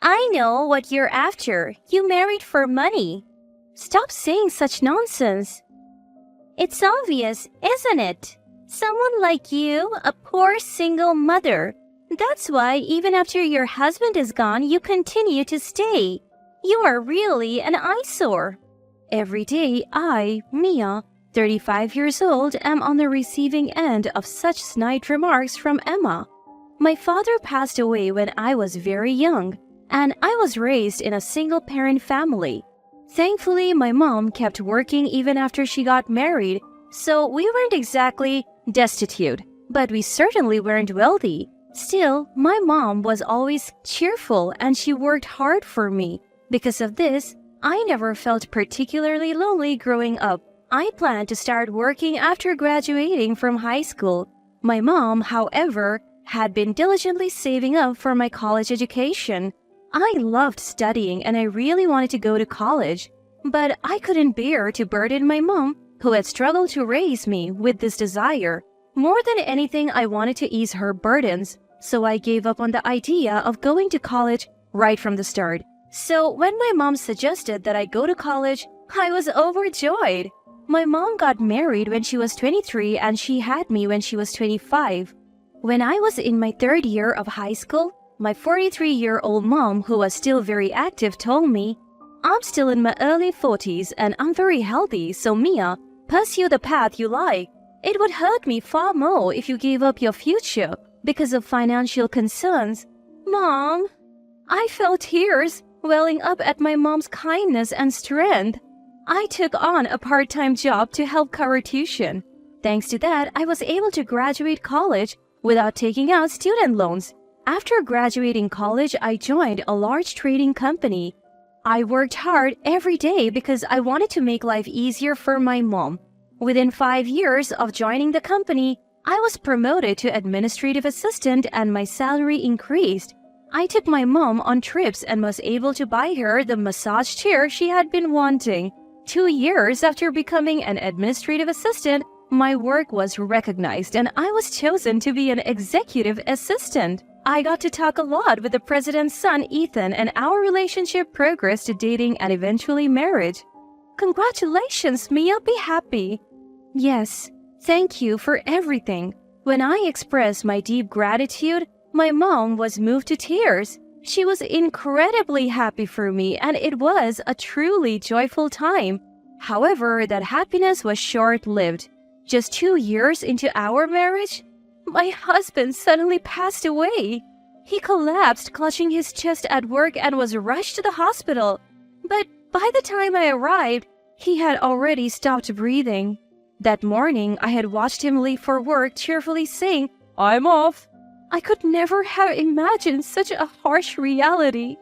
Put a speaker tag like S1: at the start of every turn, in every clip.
S1: I know what you're after. You married for money. Stop saying such nonsense. It's obvious, isn't it? Someone like you, a poor single mother. That's why even after your husband is gone, you continue to stay. You are really an eyesore. Every day I, Mia, 35 years old, am on the receiving end of such snide remarks from Emma. My father passed away when I was very young, and I was raised in a single-parent family. Thankfully, my mom kept working even after she got married, so we weren't exactly destitute, but we certainly weren't wealthy. Still, my mom was always cheerful and she worked hard for me. Because of this, I never felt particularly lonely growing up. I planned to start working after graduating from high school. My mom, however, had been diligently saving up for my college education. I loved studying and I really wanted to go to college, but I couldn't bear to burden my mom, who had struggled to raise me, with this desire. More than anything, I wanted to ease her burdens, so I gave up on the idea of going to college right from the start. So when my mom suggested that I go to college, I was overjoyed. My mom got married when she was 23 and she had me when she was 25. When I was in my third year of high school, my 43-year-old mom, who was still very active, told me, "I'm still in my early 40s and I'm very healthy, so Mia, pursue the path you like. It would hurt me far more if you gave up your future because of financial concerns." Mom, I felt tears welling up at my mom's kindness and strength. I took on a part-time job to help cover tuition. Thanks to that, I was able to graduate college without taking out student loans. After graduating college, I joined a large trading company. I worked hard every day because I wanted to make life easier for my mom. Within 5 years of joining the company, I was promoted to administrative assistant and my salary increased. I took my mom on trips and was able to buy her the massage chair she had been wanting. 2 years after becoming an administrative assistant, my work was recognized and I was chosen to be an executive assistant. I got to talk a lot with the president's son, Ethan, and our relationship progressed to dating and eventually marriage. Congratulations, Mia, be happy. Yes, thank you for everything. When I expressed my deep gratitude, my mom was moved to tears. She was incredibly happy for me and it was a truly joyful time. However, that happiness was short-lived. Just 2 years into our marriage, my husband suddenly passed away. He collapsed, clutching his chest at work and was rushed to the hospital. But by the time I arrived, he had already stopped breathing. That morning, I had watched him leave for work, cheerfully saying, "I'm off." I could never have imagined such a harsh reality.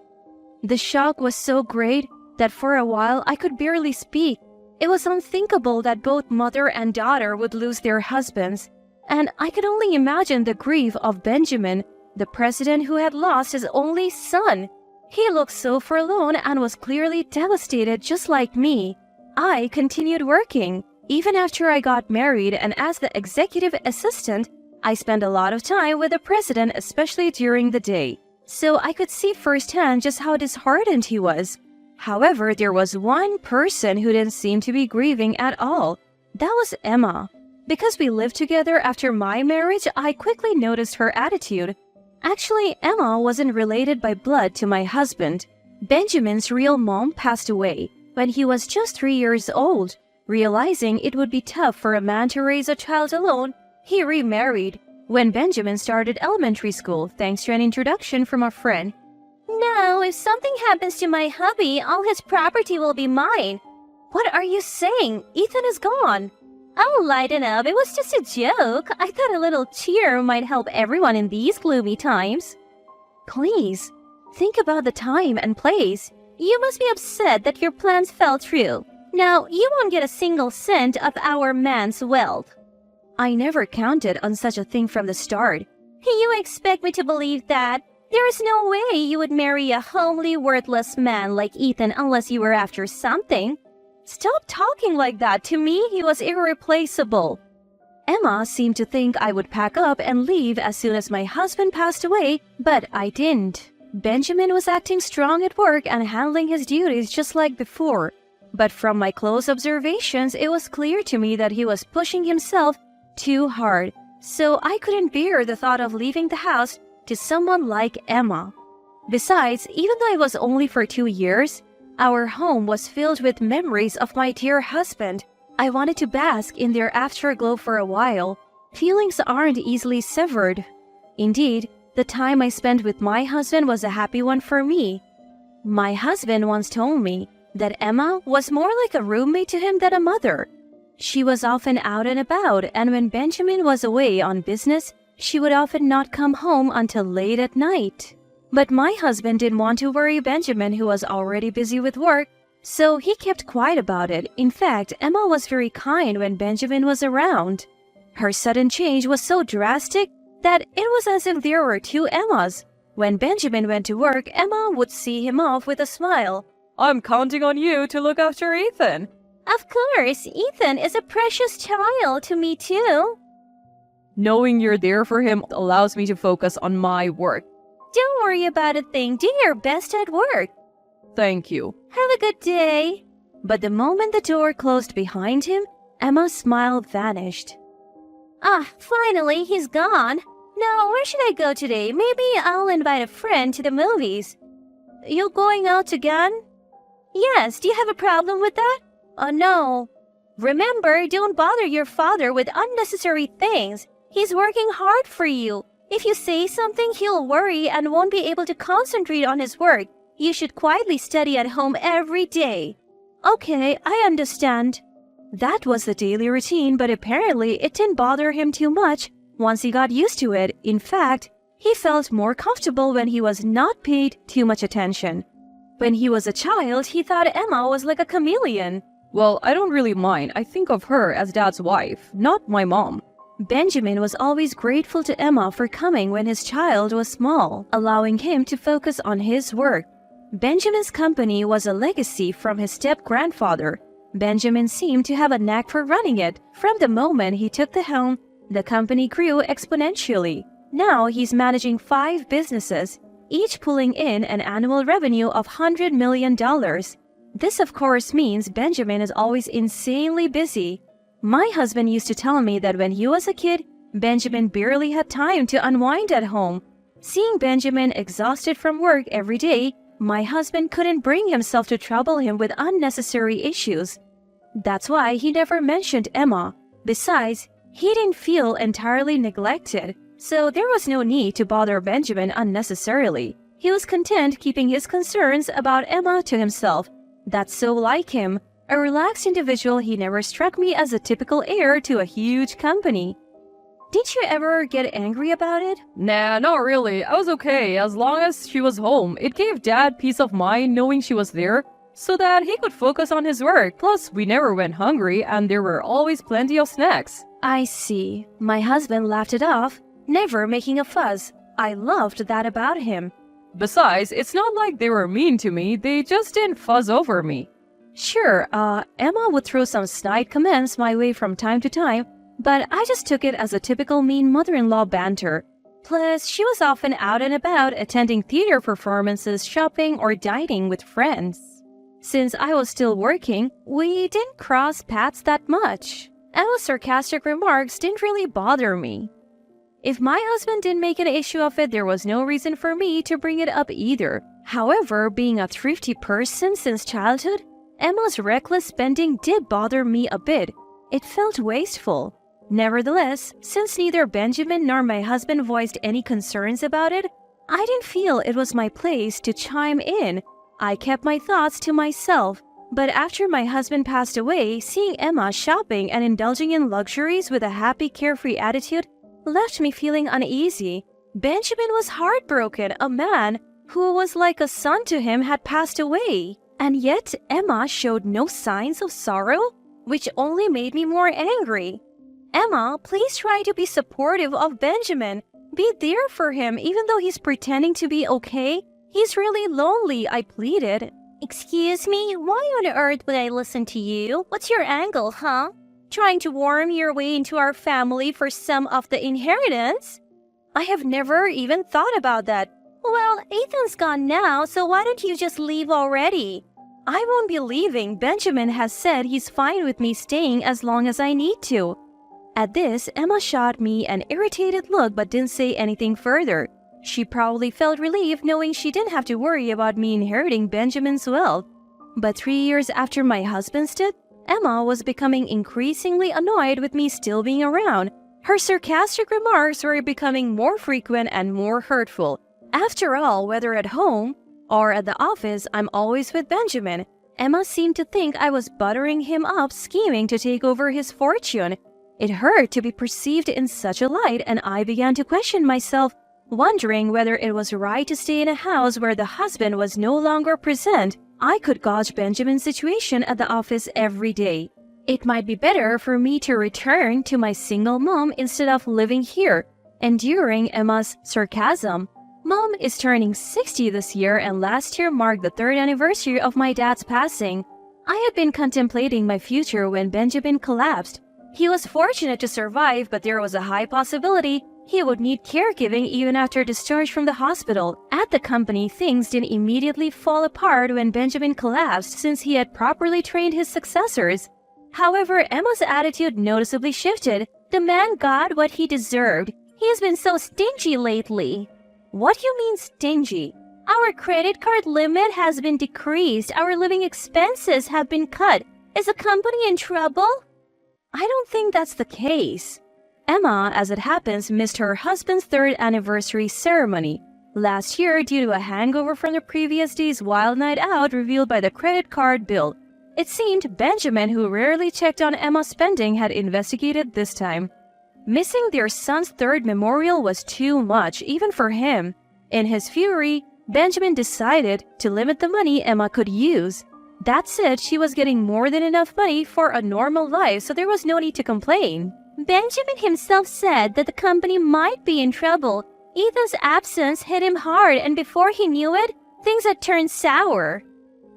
S1: The shock was so great that for a while I could barely speak. It was unthinkable that both mother and daughter would lose their husbands. And I could only imagine the grief of Benjamin, the president who had lost his only son. He looked so forlorn and was clearly devastated just like me. I continued working. Even after I got married and as the executive assistant, I spent a lot of time with the president, especially during the day. So I could see firsthand just how disheartened he was. However, there was one person who didn't seem to be grieving at all. That was Emma. Because we lived together after my marriage, I quickly noticed her attitude. Actually, Emma wasn't related by blood to my husband. Benjamin's real mom passed away when he was just 3 years old. Realizing it would be tough for a man to raise a child alone, he remarried when Benjamin started elementary school thanks to an introduction from a friend. "Now, if something happens to my hubby, all his property will be mine." "What are you saying? Ethan is gone." "Oh, lighten up. It was just a joke. I thought a little cheer might help everyone in these gloomy times." "Please, think about the time and place. You must be upset that your plans fell through. Now, you won't get a single cent of our man's wealth." I never counted on such a thing from the start. "You expect me to believe that? There is no way you would marry a homely, worthless man like Ethan unless you were after something." "Stop talking like that. To me, he was irreplaceable." Emma seemed to think I would pack up and leave as soon as my husband passed away, but I didn't. Benjamin was acting strong at work and handling his duties just like before. But from my close observations, it was clear to me that he was pushing himself too hard. So I couldn't bear the thought of leaving the house to someone like Emma. Besides, even though it was only for 2 years, our home was filled with memories of my dear husband. I wanted to bask in their afterglow for a while. Feelings aren't easily severed. Indeed, the time I spent with my husband was a happy one for me. My husband once told me that Emma was more like a roommate to him than a mother. She was often out and about, and when Benjamin was away on business, she would often not come home until late at night. But my husband didn't want to worry Benjamin, who was already busy with work, so he kept quiet about it. In fact, Emma was very kind when Benjamin was around. Her sudden change was so drastic that it was as if there were 2 Emmas. When Benjamin went to work, Emma would see him off with a smile.
S2: I'm counting on you to look after Ethan.
S1: Of course, Ethan is a precious child to me too.
S2: Knowing you're there for him allows me to focus on my work.
S1: Don't worry about a thing. Do your best at work.
S2: Thank you.
S1: Have a good day. But the moment the door closed behind him, Emma's smile vanished. Finally, he's gone. Now, where should I go today? Maybe I'll invite a friend to the movies. You going out again? Yes, do you have a problem with that? No. Remember, don't bother your father with unnecessary things. He's working hard for you. If you say something, he'll worry and won't be able to concentrate on his work. You should quietly study at home every day. Okay, I understand. That was the daily routine, but apparently it didn't bother him too much once he got used to it. In fact, he felt more comfortable when he was not paid too much attention. When he was a child, he thought Emma was like a chameleon.
S2: Well, I don't really mind. I think of her as Dad's wife, not my mom.
S1: Benjamin was always grateful to Emma for coming when his child was small, allowing him to focus on his work. Benjamin's company was a legacy from his step-grandfather. Benjamin seemed to have a knack for running it. From the moment he took the helm, the company grew exponentially. Now he's managing 5 businesses, each pulling in an annual revenue of $100 million. This, of course, means Benjamin is always insanely busy. My husband used to tell me that when he was a kid, Benjamin barely had time to unwind at home. Seeing Benjamin exhausted from work every day, my husband couldn't bring himself to trouble him with unnecessary issues. That's why he never mentioned Emma. Besides, he didn't feel entirely neglected, so there was no need to bother Benjamin unnecessarily. He was content keeping his concerns about Emma to himself. That's so like him. A relaxed individual, he never struck me as a typical heir to a huge company. Did you ever get angry about it?
S2: Nah, not really. I was okay as long as she was home. It gave Dad peace of mind knowing she was there so that he could focus on his work. Plus, we never went hungry and there were always plenty of snacks.
S1: I see. My husband laughed it off, never making a fuss. I loved that about him.
S2: Besides, it's not like they were mean to me. They just didn't fuss over me.
S1: Sure, Emma would throw some snide comments my way from time to time, but I just took it as a typical mean mother-in-law banter. Plus, she was often out and about attending theater performances, shopping, or dining with friends. Since I was still working, we didn't cross paths that much. Emma's sarcastic remarks didn't really bother me. If my husband didn't make an issue of it, there was no reason for me to bring it up either. However, being a thrifty person since childhood, Emma's reckless spending did bother me a bit. It felt wasteful. Nevertheless, since neither Benjamin nor my husband voiced any concerns about it, I didn't feel it was my place to chime in. I kept my thoughts to myself. But after my husband passed away, seeing Emma shopping and indulging in luxuries with a happy, carefree attitude left me feeling uneasy. Benjamin was heartbroken. A man who was like a son to him had passed away. And yet Emma showed no signs of sorrow, which only made me more angry. Emma, please try to be supportive of Benjamin. Be there for him even though he's pretending to be okay. He's really lonely, I pleaded. Excuse me, why on earth would I listen to you? What's your angle, huh? Trying to worm your way into our family for some of the inheritance? I have never even thought about that. Well, Ethan's gone now, so why don't you just leave already? I won't be leaving. Benjamin has said he's fine with me staying as long as I need to. At this, Emma shot me an irritated look but didn't say anything further. She probably felt relieved knowing she didn't have to worry about me inheriting Benjamin's wealth. But 3 years after my husband's death, Emma was becoming increasingly annoyed with me still being around. Her sarcastic remarks were becoming more frequent and more hurtful. After all, whether at home or at the office, I'm always with Benjamin. Emma seemed to think I was buttering him up, scheming to take over his fortune. It hurt to be perceived in such a light, and I began to question myself, wondering whether it was right to stay in a house where the husband was no longer present. I could gauge Benjamin's situation at the office every day. It might be better for me to return to my single mom instead of living here, enduring Emma's sarcasm. Mom is turning 60 this year, and last year marked the 3rd anniversary of my dad's passing. I had been contemplating my future when Benjamin collapsed. He was fortunate to survive, but there was a high possibility he would need caregiving even after discharge from the hospital. At the company, things didn't immediately fall apart when Benjamin collapsed since he had properly trained his successors. However, Emma's attitude noticeably shifted. The man got what he deserved. He has been so stingy lately. What do you mean stingy? Our credit card limit has been decreased. Our living expenses have been cut. Is the company in trouble? I don't think that's the case. Emma, as it happens, missed her husband's 3rd anniversary ceremony last year due to a hangover from the previous day's wild night out revealed by the credit card bill. It seemed Benjamin, who rarely checked on Emma's spending, had investigated this time. Missing their son's 3rd memorial was too much, even for him. In his fury, Benjamin decided to limit the money Emma could use. That said, she was getting more than enough money for a normal life, so there was no need to complain. Benjamin himself said that the company might be in trouble. Ethan's absence hit him hard, and before he knew it, things had turned sour.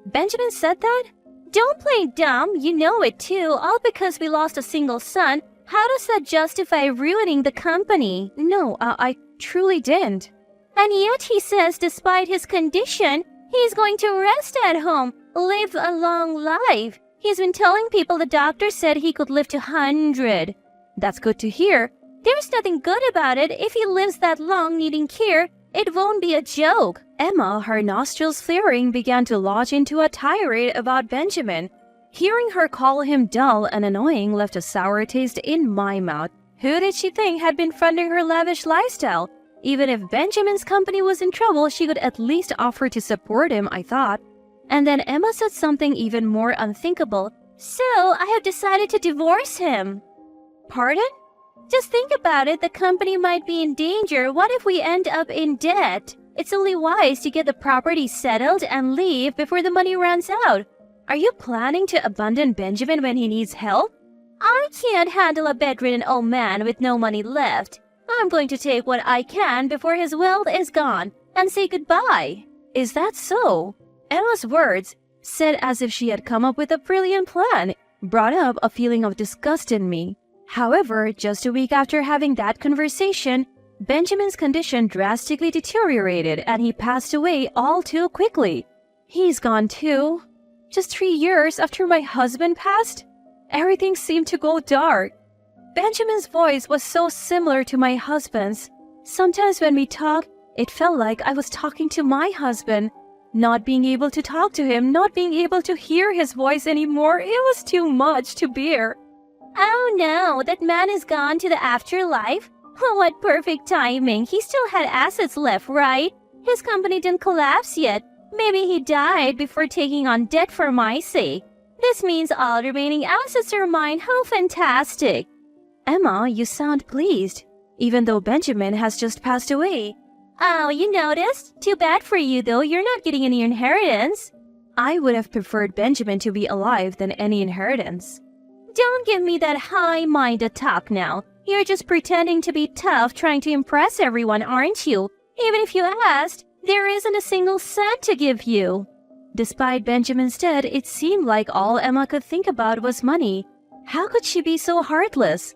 S1: Benjamin said that? Don't play dumb, you know it too, all because we lost a single son. How does that justify ruining the company? No, I truly didn't. And yet he says despite his condition, he's going to rest at home, live a long life. He's been telling people the doctor said he could live to 100. That's good to hear. There's nothing good about it. If he lives that long needing care, it won't be a joke. Emma, her nostrils flaring, began to launch into a tirade about Benjamin. Hearing her call him dull and annoying left a sour taste in my mouth. Who did she think had been funding her lavish lifestyle? Even if Benjamin's company was in trouble, she could at least offer to support him, I thought. And then Emma said something even more unthinkable. So, I have decided to divorce him. Pardon? Just think about it, the company might be in danger. What if we end up in debt? It's only wise to get the property settled and leave before the money runs out. Are you planning to abandon Benjamin when he needs help? I can't handle a bedridden old man with no money left. I'm going to take what I can before his wealth is gone and say goodbye. Is that so? Emma's words, said as if she had come up with a brilliant plan, brought up a feeling of disgust in me. However, just a week after having that conversation, Benjamin's condition drastically deteriorated and he passed away all too quickly. He's gone too. Just 3 years after my husband passed, everything seemed to go dark. Benjamin's voice was so similar to my husband's. Sometimes when we talked, it felt like I was talking to my husband. Not being able to talk to him, not being able to hear his voice anymore, it was too much to bear. Oh no, that man is gone to the afterlife? Oh, what perfect timing. He still had assets left, right? His company didn't collapse yet. Maybe he died before taking on debt for my sake. This means all remaining assets are mine. How fantastic. Emma, you sound pleased, even though Benjamin has just passed away. Oh, you noticed? Too bad for you, though. You're not getting any inheritance. I would have preferred Benjamin to be alive than any inheritance. Don't give me that high-minded talk now. You're just pretending to be tough, trying to impress everyone, aren't you? Even if you asked, there isn't a single cent to give you. Despite Benjamin's death, it seemed like all Emma could think about was money. How could she be so heartless?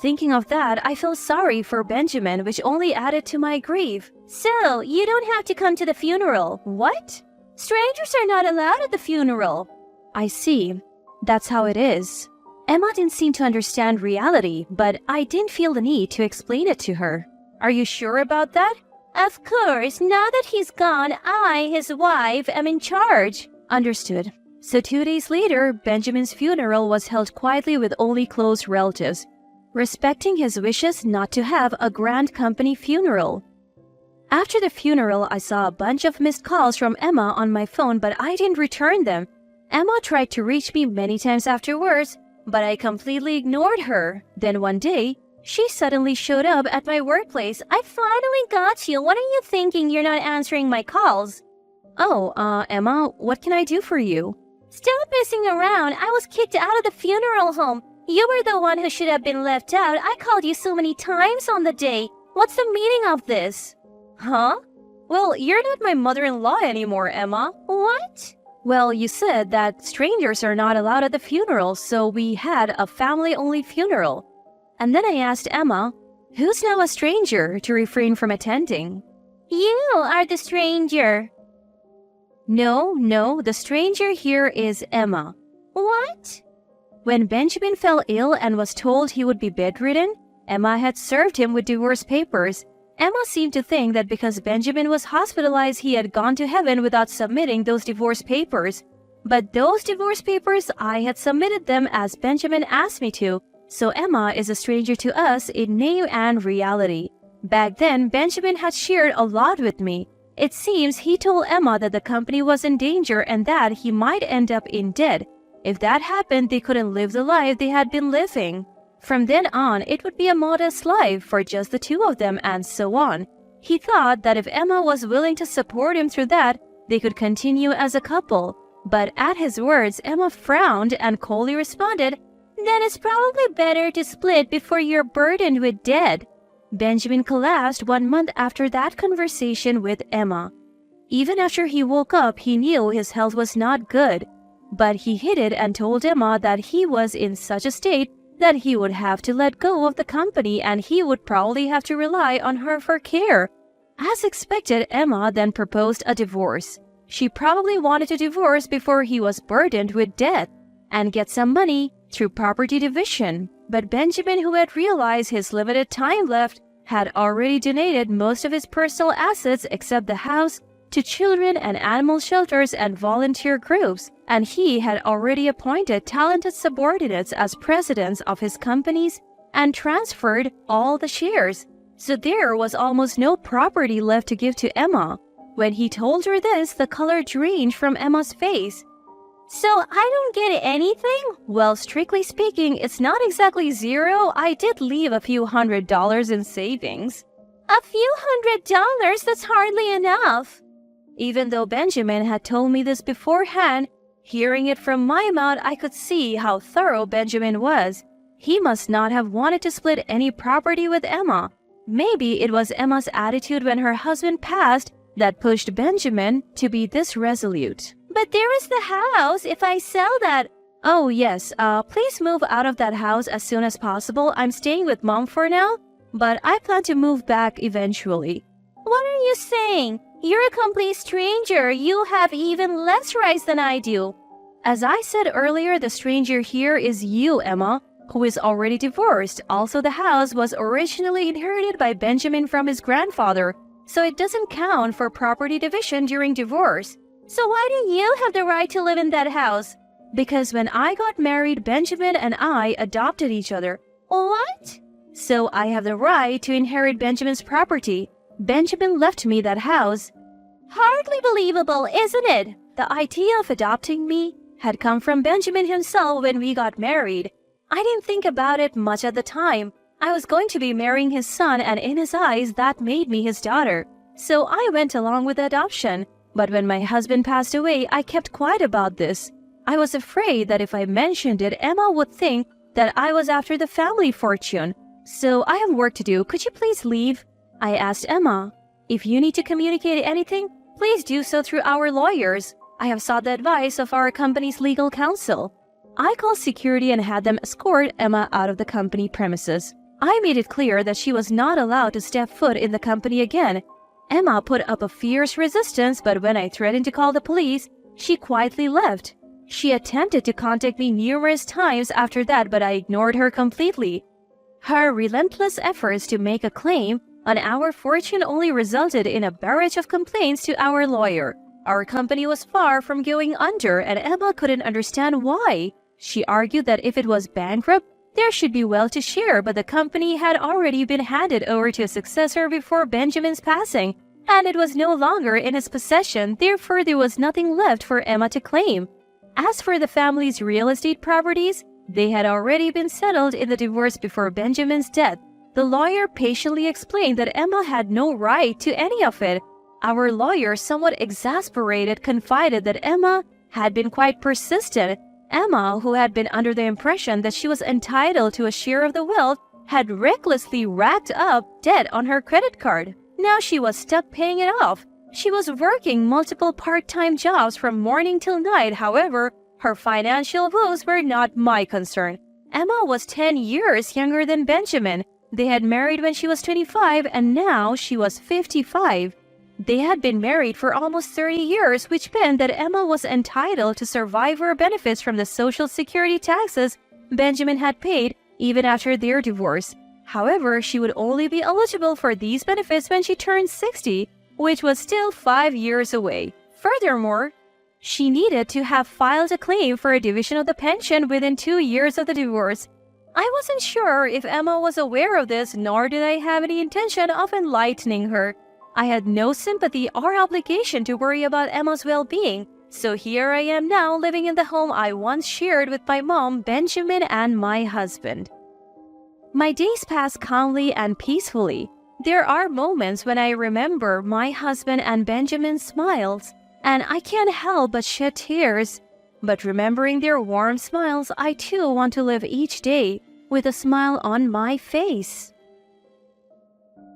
S1: Thinking of that, I feel sorry for Benjamin, which only added to my grief. So, you don't have to come to the funeral. What? Strangers are not allowed at the funeral. I see. That's how it is. Emma didn't seem to understand reality, but I didn't feel the need to explain it to her. Are you sure about that? Of course. Now that he's gone, I, his wife, am in charge. Understood. So 2 days later, Benjamin's funeral was held quietly with only close relatives, respecting his wishes not to have a grand company funeral. After the funeral, I saw a bunch of missed calls from Emma on my phone, but I didn't return them. Emma tried to reach me many times afterwards, but I completely ignored her. Then one day, she suddenly showed up at my workplace. I finally got you. What are you thinking? You're not answering my calls. Oh, Emma, what can I do for you? Stop messing around. I was kicked out of the funeral home. You were the one who should have been left out. I called you so many times on the day. What's the meaning of this? Huh? Well, you're not my mother-in-law anymore, Emma. What? Well, you said that strangers are not allowed at the funeral, so we had a family-only funeral. And then I asked Emma, who's now a stranger, to refrain from attending. You are the stranger. No, the stranger here is Emma. What? When Benjamin fell ill and was told he would be bedridden, Emma had served him with divorce papers. Emma seemed to think that because Benjamin was hospitalized, he had gone to heaven without submitting those divorce papers. But those divorce papers, I had submitted them as Benjamin asked me to, so Emma is a stranger to us in name and reality. Back then, Benjamin had shared a lot with me. It seems he told Emma that the company was in danger and that he might end up in debt. If that happened, they couldn't live the life they had been living. From then on, it would be a modest life for just the two of them and so on. He thought that if Emma was willing to support him through that, they could continue as a couple. But at his words, Emma frowned and coldly responded, "Then it's probably better to split before you're burdened with debt." Benjamin collapsed 1 month after that conversation with Emma. Even after he woke up, he knew his health was not good. But he hid it and told Emma that he was in such a state that he would have to let go of the company and he would probably have to rely on her for care. As expected, Emma then proposed a divorce. She probably wanted to divorce before he was burdened with debt and get some money through property division. But Benjamin, who had realized his limited time left, had already donated most of his personal assets except the house to children and animal shelters and volunteer groups, and he had already appointed talented subordinates as presidents of his companies and transferred all the shares. So there was almost no property left to give to Emma. When he told her this, the color drained from Emma's face. "So I don't get anything?" "Well, strictly speaking, it's not exactly zero. I did leave a few $100s in savings." "A few $100? That's hardly enough." Even though Benjamin had told me this beforehand, hearing it from my mouth, I could see how thorough Benjamin was. He must not have wanted to split any property with Emma. Maybe it was Emma's attitude when her husband passed that pushed Benjamin to be this resolute. "But there is the house. If I sell that..." "Oh, yes. Please move out of that house as soon as possible. I'm staying with Mom for now, but I plan to move back eventually." "What are you saying? You're a complete stranger. You have even less rights than I do." As I said earlier, the stranger here is you, Emma, who is already divorced. Also, the house was originally inherited by Benjamin from his grandfather, so it doesn't count for property division during divorce. "So why do you have the right to live in that house?" "Because when I got married, Benjamin and I adopted each other." "What?" "So I have the right to inherit Benjamin's property. Benjamin left me that house." Hardly believable, isn't it? The idea of adopting me had come from Benjamin himself when we got married. I didn't think about it much at the time. I was going to be marrying his son, and in his eyes, that made me his daughter. So I went along with the adoption. But when my husband passed away, I kept quiet about this. I was afraid that if I mentioned it, Emma would think that I was after the family fortune. "So I have work to do. Could you please leave?" I asked Emma, "If you need to communicate anything, please do so through our lawyers. I have sought the advice of our company's legal counsel." I called security and had them escort Emma out of the company premises. I made it clear that she was not allowed to step foot in the company again. Emma put up a fierce resistance, but when I threatened to call the police, she quietly left. She attempted to contact me numerous times after that, but I ignored her completely. Her relentless efforts to make a claim on our fortune only resulted in a barrage of complaints to our lawyer. Our company was far from going under, and Emma couldn't understand why. She argued that if it was bankrupt, there should be wealth to share, but the company had already been handed over to a successor before Benjamin's passing, and it was no longer in his possession, therefore there was nothing left for Emma to claim. As for the family's real estate properties, they had already been settled in the divorce before Benjamin's death. The lawyer patiently explained that Emma had no right to any of it. Our lawyer, somewhat exasperated, confided that Emma had been quite persistent. Emma, who had been under the impression that she was entitled to a share of the wealth, had recklessly racked up debt on her credit card. Now she was stuck paying it off. She was working multiple part-time jobs from morning till night. However, her financial woes were not my concern. Emma was 10 years younger than Benjamin. They had married when she was 25 and now she was 55. They had been married for almost 30 years, which meant that Emma was entitled to survivor benefits from the Social Security taxes Benjamin had paid even after their divorce. However, she would only be eligible for these benefits when she turned 60, which was still 5 years away. Furthermore, she needed to have filed a claim for a division of the pension within 2 years of the divorce. I wasn't sure if Emma was aware of this, nor did I have any intention of enlightening her. I had no sympathy or obligation to worry about Emma's well-being, so here I am now living in the home I once shared with my mom, Benjamin, and my husband. My days pass calmly and peacefully. There are moments when I remember my husband and Benjamin's smiles, and I can't help but shed tears. But remembering their warm smiles, I too want to live each day with a smile on my face.